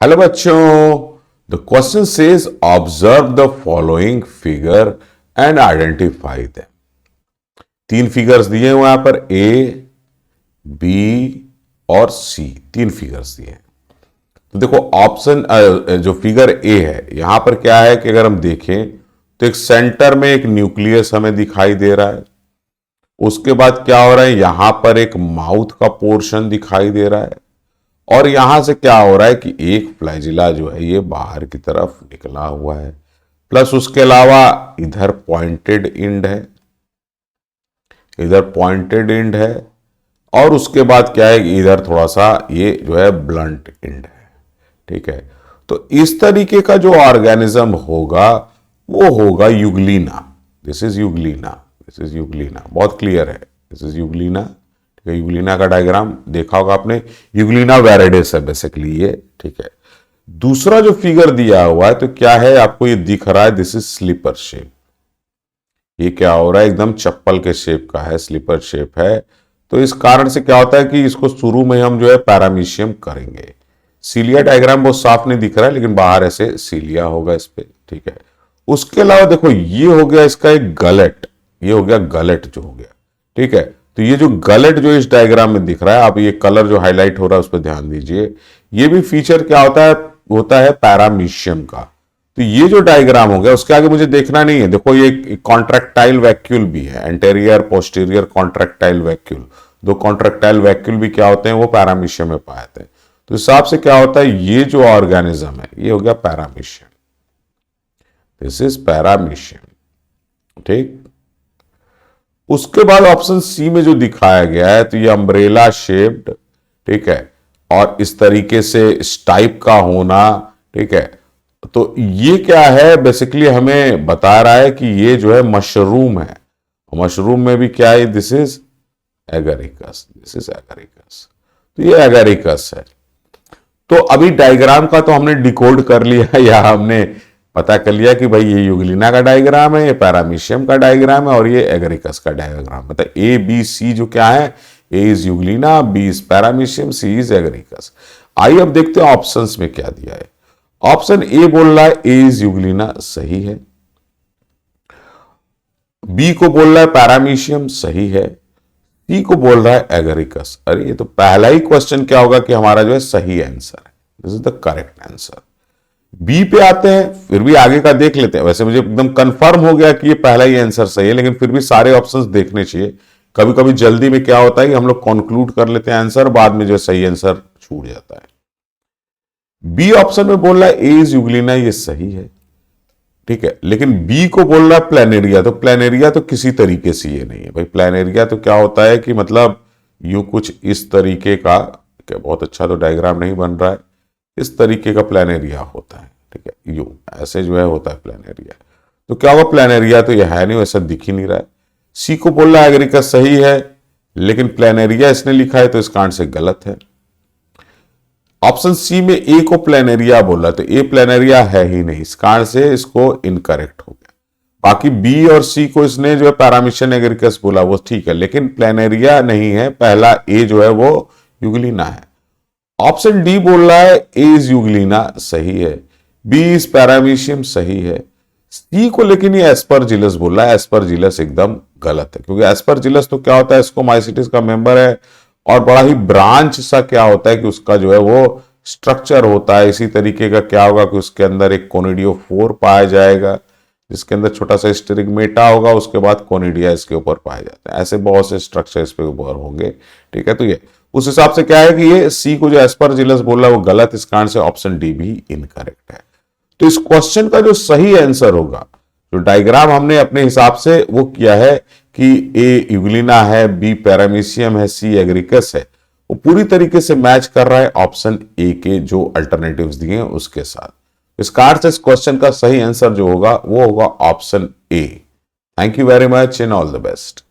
Hello बच्चों, the question says observe the following figure and identify them. तीन figures दिए हुए यहां पर ए, बी और सी, तीन फिगर्स दिए हैं। तो देखो ऑप्शन जो फिगर ए है यहां पर क्या है कि अगर हम देखें तो एक सेंटर में एक न्यूक्लियस हमें दिखाई दे रहा है। उसके बाद क्या हो रहा है, यहां पर एक माउथ का पोर्शन दिखाई दे रहा है और यहां से क्या हो रहा है कि एक फ्लैजिला जो है ये बाहर की तरफ निकला हुआ है, प्लस उसके अलावा इधर पॉइंटेड एंड है, इधर पॉइंटेड एंड है और उसके बाद क्या है कि इधर थोड़ा सा ये जो है ब्लंट एंड है। ठीक है, तो इस तरीके का जो ऑर्गेनिज्म होगा वो होगा Euglena. This is Euglena, this is Euglena, बहुत क्लियर है, दिस इज यूग्लिना। यूग्लिना का डायग्राम देखा होगा आपने, यूग्लिना वैराइडेस है बेसिकली ये। ठीक है, दूसरा जो फिगर दिया हुआ है तो क्या है, आपको ये दिख रहा है, दिस इज स्लीपर शेप। ये क्या हो रहा है, एकदम चप्पल के शेप का है, स्लीपर शेप है। तो इस कारण से क्या होता है कि इसको शुरू में हम जो है पैरामीशियम करेंगे। सीलिया डायग्राम बहुत साफ नहीं दिख रहा है लेकिन बाहर ऐसे सीलिया होगा इस पे। ठीक है, उसके अलावा देखो ये हो गया इसका एक गलेट, ये हो गया गलेट जो हो गया। ठीक है, तो ये जो गलेट जो इस डायग्राम में दिख रहा है, आप ये कलर जो हाईलाइट हो रहा है उस पर ध्यान दीजिए। ये भी फीचर क्या होता है पैरामीशियम का। तो ये जो डायग्राम हो गया उसके आगे मुझे देखना नहीं है। देखो ये कॉन्ट्रैक्टाइल वैक्यूल भी है, एंटेरियर पोस्टीरियर कॉन्ट्रैक्टाइल वैक्यूल। दो कॉन्ट्रैक्टाइल वैक्यूल भी क्या होते हैं, वो पैरामीशियम में पाए जाते हैं। तो हिसाब से क्या होता है, ये जो ऑर्गेनिज्म है ये हो गया पैरामीशियम, दिस इज पैरामीशियम। ठीक, उसके बाद ऑप्शन सी में जो दिखाया गया है तो ये अम्ब्रेला शेप्ड, ठीक है, और इस तरीके से इस टाइप का होना। ठीक है, तो ये क्या है, बेसिकली हमें बता रहा है कि ये जो है मशरूम है। मशरूम में भी क्या है, this is Agaricus, this is Agaricus. तो ये एगरिकस है। तो अभी डायग्राम का तो हमने डिकोड कर लिया या हमने पता कर लिया कि भाई ये यूग्लिना का डायग्राम है, ये पैरामीशियम का डायग्राम है और ये एगरिकस का डायग्राम। मतलब ए बी सी जो क्या है, A is Euglena, B is Paramecium, C is Agaricus. आइए अब देखते हैं ऑप्शंस में क्या दिया है। ऑप्शन ए बोल रहा है ए इज यूग्लिना, सही है। बी को बोल रहा है पैरामीशियम, सही है। सी को बोल रहा है एगरिकस। अरे ये तो पहला ही क्वेश्चन क्या होगा कि हमारा जो है सही आंसर है, this is the correct answer. B पे आते हैं, फिर भी आगे का देख लेते हैं। वैसे मुझे एकदम कंफर्म हो गया कि ये पहला ही आंसर सही है, लेकिन फिर भी सारे ऑप्शंस देखने चाहिए। कभी कभी जल्दी में क्या होता है कि हम लोग कंक्लूड कर लेते हैं आंसर, बाद में जो सही आंसर छूट जाता है। बी ऑप्शन में बोल रहा है ए इज यूग्लिना, ये सही है। ठीक है, लेकिन बी को बोल रहा है प्लेनेरिया, तो प्लेनेरिया तो किसी तरीके से ये नहीं है भाई। प्लेनेरिया तो क्या होता है कि मतलब यूं कुछ इस तरीके का, क्या बहुत अच्छा तो डायग्राम नहीं बन रहा है, इस तरीके का प्लेनेरिया होता है। ठीक है, यूं ऐसे जो है होता है प्लेनेरिया। तो क्या होगा, प्लेनेरिया तो यह है नहीं, वैसा दिख ही नहीं रहा है। सी को बोल रहा है एगरिकस, सही है, लेकिन प्लेनेरिया इसने लिखा है तो इस कारण से गलत है। ऑप्शन सी में ए को प्लेनेरिया बोला तो ए प्लेनेरिया है ही नहीं, इस कारण से इसको इनकरेक्ट हो गया। बाकी बी और सी को इसने जो है पैरामीशियम एगरिकस बोला, वो ठीक है, लेकिन प्लेनेरिया नहीं है। पहला ए जो है वो यूग्लिना है। ऑप्शन डी बोल रहा है ए इज यूग्लिना, सही है। बी इज पैरामीशियम, सही है। सी को लेकिन ये एस्परजिलस बोल रहा है, एस्परजिलस एकदम गलत है, क्योंकि एस्परजिलस तो क्या होता है, स्कोमाइसिटिस का मेंबर है और बड़ा ही ब्रांच सा क्या होता है कि उसका जो है वो स्ट्रक्चर होता है। इसी तरीके का क्या होगा कि उसके अंदर एक कोनिडियोफोर पाया जाएगा, जिसके अंदर छोटा सा स्टेरिगमेटा होगा, उसके बाद कोनिडिया इसके ऊपर पाए जाते हैं। ऐसे बहुत से स्ट्रक्चर इस पे ऊपर होंगे। ठीक है, तो ये उस हिसाब से क्या है कि ये सी को जो एस्परजिलस बोल रहा है वो गलत, इस कारण से ऑप्शन डी भी इनकरेक्ट है। तो इस क्वेश्चन का जो सही आंसर होगा, जो डायग्राम हमने अपने हिसाब से वो किया है कि ए यूग्लिना है, बी पैरामीशियम है, सी एगरिकस है, वो पूरी तरीके से मैच कर रहा है ऑप्शन ए के जो अल्टरनेटिव्स दिए हैं उसके साथ। इस कारण से इस क्वेश्चन का सही आंसर जो होगा वो होगा option A. Thank you very much and all the best.